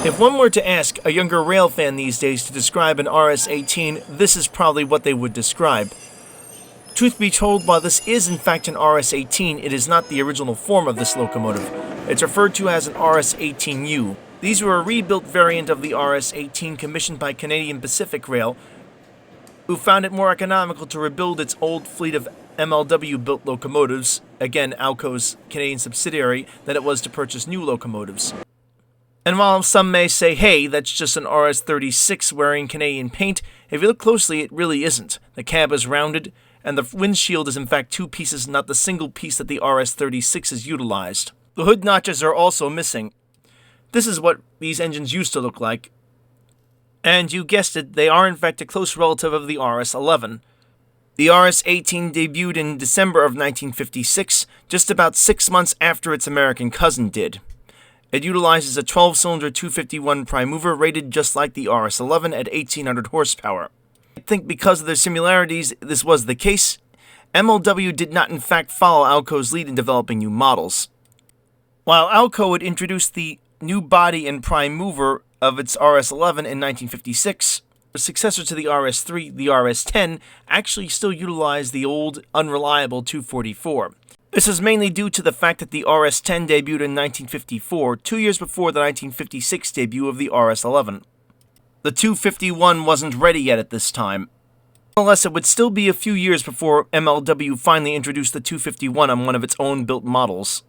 If one were to ask a younger rail fan these days to describe an RS-18, this is probably what they would describe. Truth be told, while this is in fact an RS-18, it is not the original form of this locomotive. It's referred to as an RS-18U. These were a rebuilt variant of the RS-18 commissioned by Canadian Pacific Rail, who found it more economical to rebuild its old fleet of MLW-built locomotives, again Alco's Canadian subsidiary, than it was to purchase new locomotives. And while some may say, hey, that's just an RS-36 wearing Canadian paint, if you look closely, it really isn't. The cab is rounded, and the windshield is in fact two pieces, not the single piece that the RS-36 is utilized. The hood notches are also missing. This is what these engines used to look like. And you guessed it, they are in fact a close relative of the RS-11. The RS-18 debuted in December of 1956, just about 6 months after its American cousin did. It utilizes a 12-cylinder 251 prime mover rated just like the RS-11 at 1,800 horsepower. I think because of their similarities, this was the case. MLW did not in fact follow Alco's lead in developing new models. While Alco had introduced the new body and prime mover of its RS-11 in 1956, the successor to the RS-3, the RS-10, actually still utilized the old, unreliable 244. This is mainly due to the fact that the RS-10 debuted in 1954, 2 years before the 1956 debut of the RS-11. The 251 wasn't ready yet at this time. Nonetheless, it would still be a few years before MLW finally introduced the 251 on one of its own built models.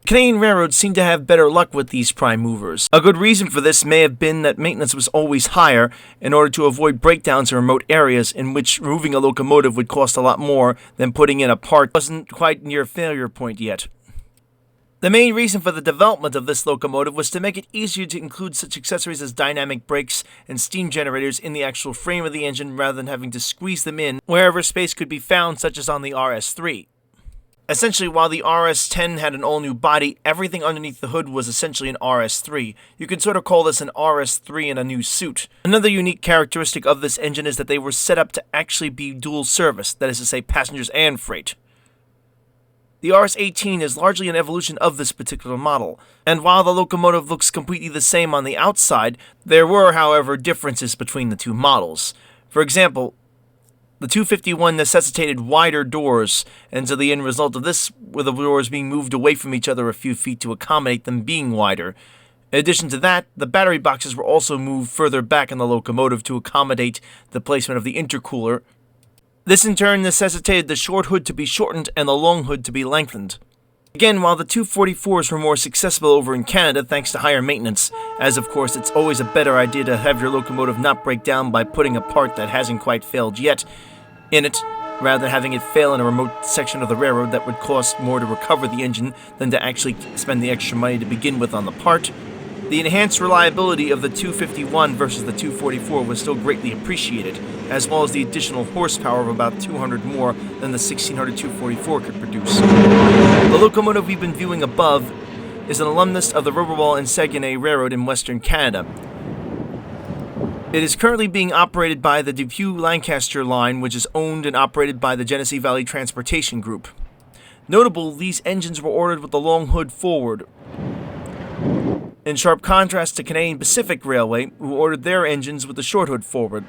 Canadian railroads seem to have better luck with these prime movers. A good reason for this may have been that maintenance was always higher in order to avoid breakdowns in remote areas in which removing a locomotive would cost a lot more than putting in a part that wasn't quite near failure point yet. The main reason for the development of this locomotive was to make it easier to include such accessories as dynamic brakes and steam generators in the actual frame of the engine rather than having to squeeze them in wherever space could be found, such as on the RS-3. Essentially, while the RS-10 had an all-new body, everything underneath the hood was essentially an RS-3. You could sort of call this an RS-3 in a new suit. Another unique characteristic of this engine is that they were set up to actually be dual service, that is to say passengers and freight. The RS-18 is largely an evolution of this particular model, and while the locomotive looks completely the same on the outside, there were, however, differences between the two models. For example, the 251 necessitated wider doors, and so the end result of this were the doors being moved away from each other a few feet to accommodate them being wider. In addition to that, the battery boxes were also moved further back in the locomotive to accommodate the placement of the intercooler. This in turn necessitated the short hood to be shortened and the long hood to be lengthened. Again, while the 244s were more successful over in Canada thanks to higher maintenance, as of course it's always a better idea to have your locomotive not break down by putting a part that hasn't quite failed yet in it, rather than having it fail in a remote section of the railroad that would cost more to recover the engine than to actually spend the extra money to begin with on the part. The enhanced reliability of the 251 versus the 244 was still greatly appreciated, as well as the additional horsepower of about 200 more than the 1600 244 could produce. The locomotive we've been viewing above is an alumnus of the Roberval and Saguenay Railroad in Western Canada. It is currently being operated by the Depew Lancaster line, which is owned and operated by the Genesee Valley Transportation Group. Notable, these engines were ordered with the long hood forward, in sharp contrast to Canadian Pacific Railway, who ordered their engines with the short hood forward.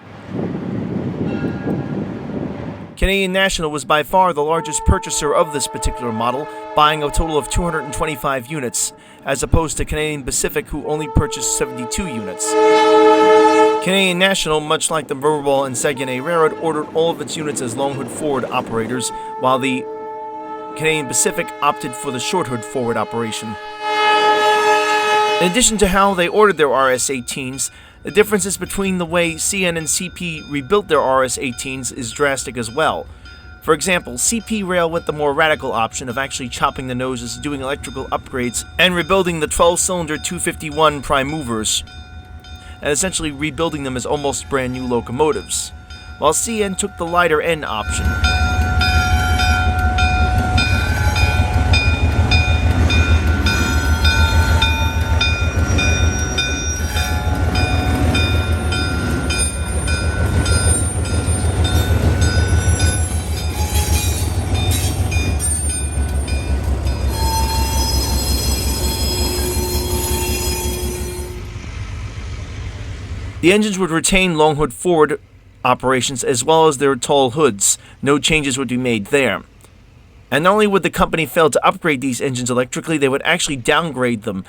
Canadian National was by far the largest purchaser of this particular model, buying a total of 225 units, as opposed to Canadian Pacific, who only purchased 72 units. Canadian National, much like the Roberval and Saguenay Railroad, ordered all of its units as long hood forward operators, while the Canadian Pacific opted for the short hood forward operation. In addition to how they ordered their RS-18s, the differences between the way CN and CP rebuilt their RS-18s is drastic as well. For example, CP Rail went the more radical option of actually chopping the noses, doing electrical upgrades, and rebuilding the 12-cylinder 251 prime movers, and essentially rebuilding them as almost brand new locomotives, while CN took the lighter end option. The engines would retain long hood forward operations as well as their tall hoods. No changes would be made there. And not only would the company fail to upgrade these engines electrically, they would actually downgrade them.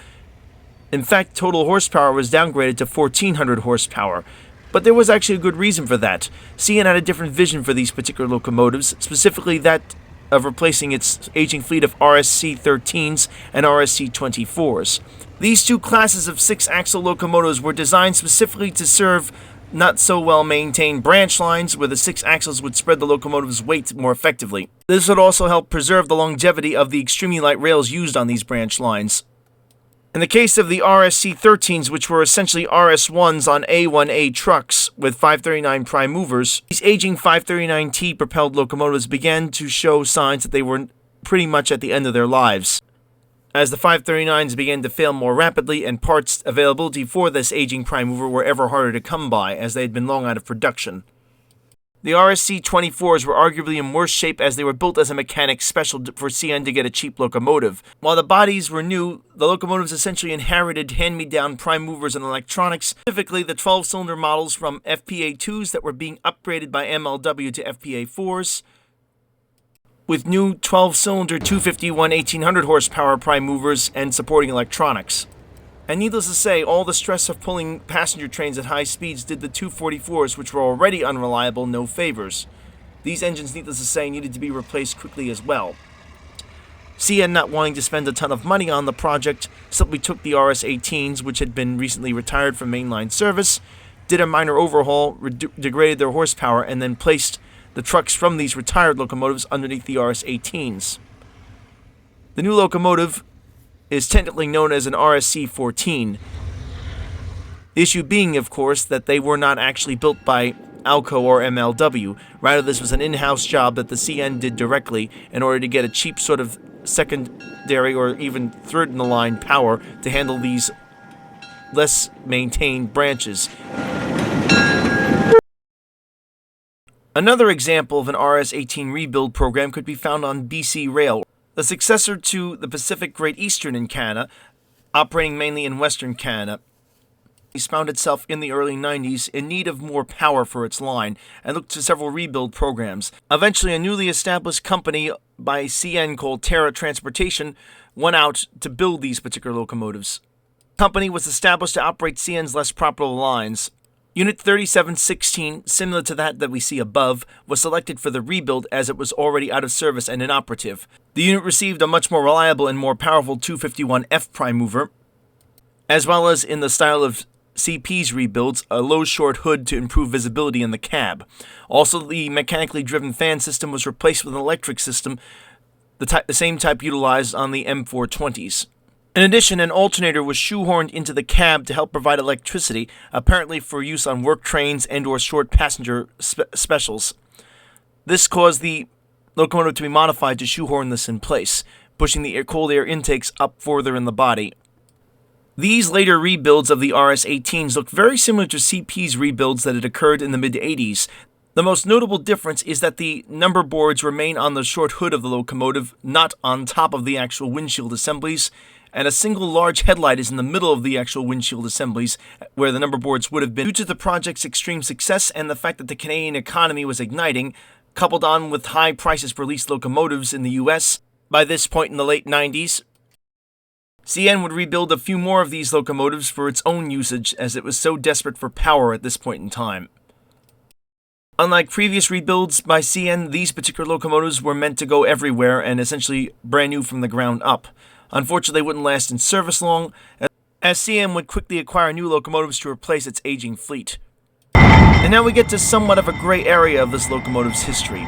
In fact, total horsepower was downgraded to 1,400 horsepower. But there was actually a good reason for that. CN had a different vision for these particular locomotives, specifically that of replacing its aging fleet of RSC-13s and RSC-24s. These two classes of six-axle locomotives were designed specifically to serve not-so-well-maintained branch lines where the six axles would spread the locomotive's weight more effectively. This would also help preserve the longevity of the extremely light rails used on these branch lines. In the case of the RSC-13s, which were essentially RS-1s on A1A trucks with 539 prime movers, these aging 539T propelled locomotives began to show signs that they were pretty much at the end of their lives, as the 539s began to fail more rapidly and parts availability for this aging prime mover were ever harder to come by as they had been long out of production. The RSC-24s were arguably in worse shape as they were built as a mechanic special for CN to get a cheap locomotive. While the bodies were new, the locomotives essentially inherited hand-me-down prime movers and electronics, specifically the 12-cylinder models from FPA-2s that were being upgraded by MLW to FPA-4s, with new 12-cylinder 251 1,800 horsepower prime movers and supporting electronics. And needless to say, all the stress of pulling passenger trains at high speeds did the 244s, which were already unreliable, no favors. These engines, needless to say, needed to be replaced quickly as well. CN, not wanting to spend a ton of money on the project, simply took the RS-18s, which had been recently retired from mainline service, did a minor overhaul, degraded their horsepower, and then placed the trucks from these retired locomotives underneath the RS-18s. The new locomotive is technically known as an RSC-14. The issue being, of course, that they were not actually built by Alco or MLW. Rather, this was an in-house job that the CN did directly in order to get a cheap sort of secondary or even third-in-the-line power to handle these less maintained branches. Another example of an RS-18 rebuild program could be found on BC Rail, the successor to the Pacific Great Eastern in Canada, operating mainly in Western Canada. It found itself in the early 90s in need of more power for its line and looked to several rebuild programs. Eventually, a newly established company by CN called Terra Transportation went out to build these particular locomotives. The company was established to operate CN's less profitable lines. Unit 3716, similar to that we see above, was selected for the rebuild as it was already out of service and inoperative. The unit received a much more reliable and more powerful 251F prime mover, as well as, in the style of CP's rebuilds, a low short hood to improve visibility in the cab. Also, the mechanically driven fan system was replaced with an electric system, the same type utilized on the M420s. In addition, an alternator was shoehorned into the cab to help provide electricity, apparently for use on work trains and/or short passenger specials. This caused the locomotive to be modified to shoehorn this in place, pushing the cold air intakes up further in the body. These later rebuilds of the RS-18s look very similar to CP's rebuilds that had occurred in the mid-80s. The most notable difference is that the number boards remain on the short hood of the locomotive, not on top of the actual windshield assemblies, and a single large headlight is in the middle of the actual windshield assemblies where the number boards would have been. Due to the project's extreme success and the fact that the Canadian economy was igniting, coupled on with high prices for leased locomotives in the US, by this point in the late 90s, CN would rebuild a few more of these locomotives for its own usage as it was so desperate for power at this point in time. Unlike previous rebuilds by CN, these particular locomotives were meant to go everywhere and essentially brand new from the ground up. Unfortunately, they wouldn't last in service long, as CN would quickly acquire new locomotives to replace its aging fleet. And now we get to somewhat of a gray area of this locomotive's history.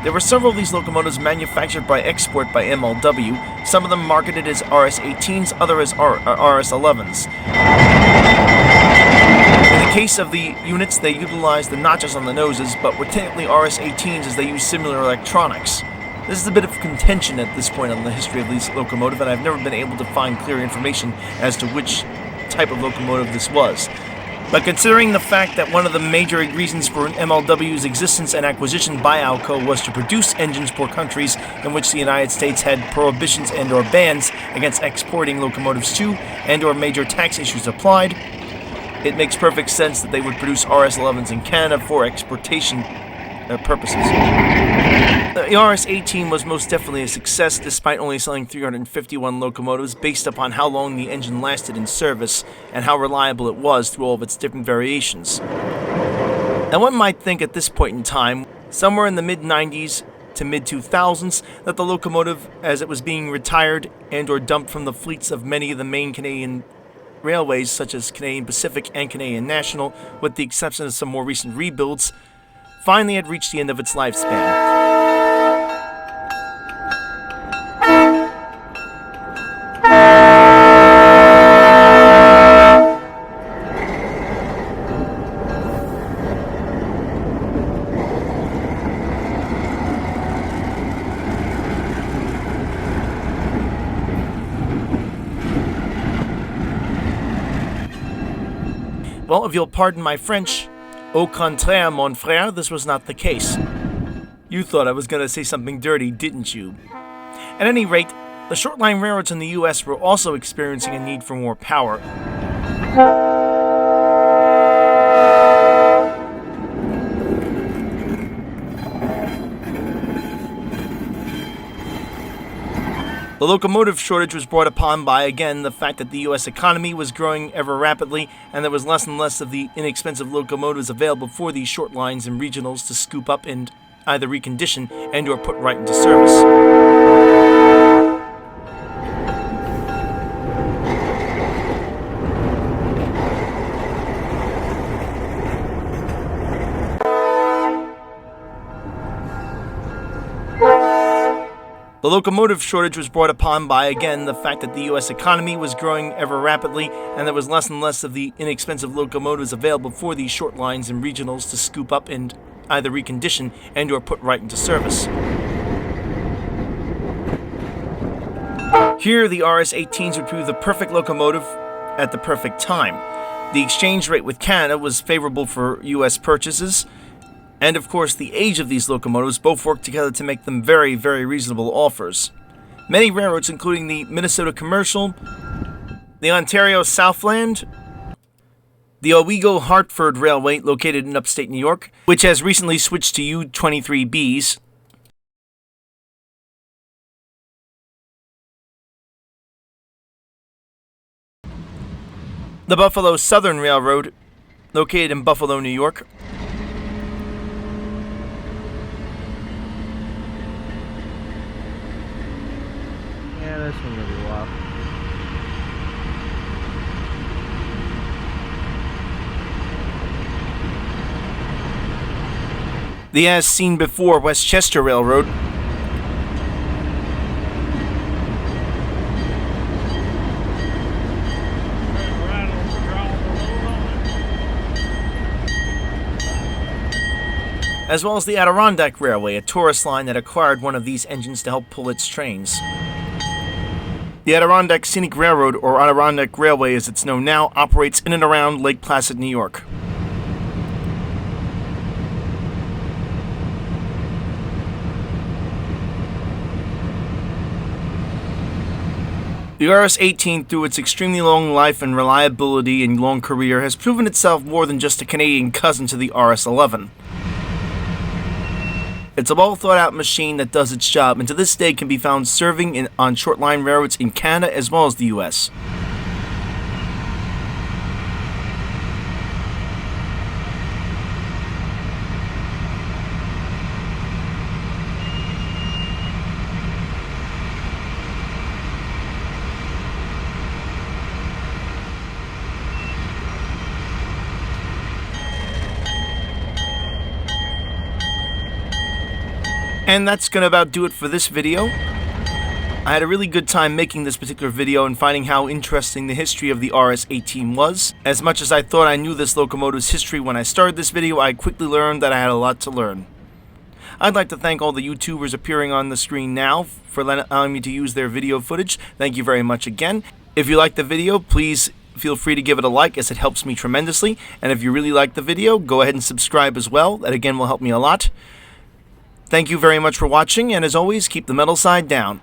There were several of these locomotives manufactured by export by MLW, some of them marketed as RS-18s, others as RS-11s. In the case of the units, they utilized the notches on the noses, but were technically RS-18s as they used similar electronics. This is a bit of contention at this point on the history of this locomotive, and I've never been able to find clear information as to which type of locomotive this was. But considering the fact that one of the major reasons for MLW's existence and acquisition by Alco was to produce engines for countries in which the United States had prohibitions and/or bans against exporting locomotives to, and/or major tax issues applied, it makes perfect sense that they would produce RS-11s in Canada for exportation purposes. The RS-18 was most definitely a success, despite only selling 351 locomotives, based upon how long the engine lasted in service and how reliable it was through all of its different variations. Now, one might think at this point in time, somewhere in the mid-90s to mid-2000s, that the locomotive, as it was being retired and or dumped from the fleets of many of the main Canadian railways, such as Canadian Pacific and Canadian National, with the exception of some more recent rebuilds, finally had reached the end of its lifespan. Well, if you'll pardon my French, au contraire, mon frère, this was not the case. You thought I was going to say something dirty, didn't you? At any rate, the short-line railroads in the U.S. were also experiencing a need for more power. The locomotive shortage was brought upon by, again, the fact that the U.S. economy was growing ever rapidly, and there was less and less of the inexpensive locomotives available for these short lines and regionals to scoop up and either recondition and or put right into service. The locomotive shortage was brought upon by, again, the fact that the U.S. economy was growing ever rapidly, and there was less and less of the inexpensive locomotives available for these short lines and regionals to scoop up and either recondition and or put right into service. Here, the RS-18s would prove the perfect locomotive at the perfect time. The exchange rate with Canada was favorable for U.S. purchases, and of course the age of these locomotives both worked together to make them very, very reasonable offers. Many railroads, including the Minnesota Commercial, the Ontario Southland, the Owego-Hartford Railway, located in upstate New York, which has recently switched to U-23Bs, the Buffalo Southern Railroad, located in Buffalo, New York, this one will be wild. the As Seen Before Westchester Railroad, as well as the Adirondack Railway, a tourist line that acquired one of these engines to help pull its trains. The Adirondack Scenic Railroad, or Adirondack Railway as it's known now, operates in and around Lake Placid, New York. The RS-18, through its extremely long life and reliability and long career, has proven itself more than just a Canadian cousin to the RS-11. It's a well-thought-out machine that does its job, and to this day can be found serving on short-line railroads in Canada as well as the U.S. And that's going to about do it for this video. I had a really good time making this particular video and finding how interesting the history of the RS-18 was. As much as I thought I knew this locomotive's history when I started this video, I quickly learned that I had a lot to learn. I'd like to thank all the YouTubers appearing on the screen now for allowing me to use their video footage. Thank you very much again. If you liked the video, please feel free to give it a like, as it helps me tremendously. And if you really liked the video, go ahead and subscribe as well. That again will help me a lot. Thank you very much for watching, and as always, keep the metal side down.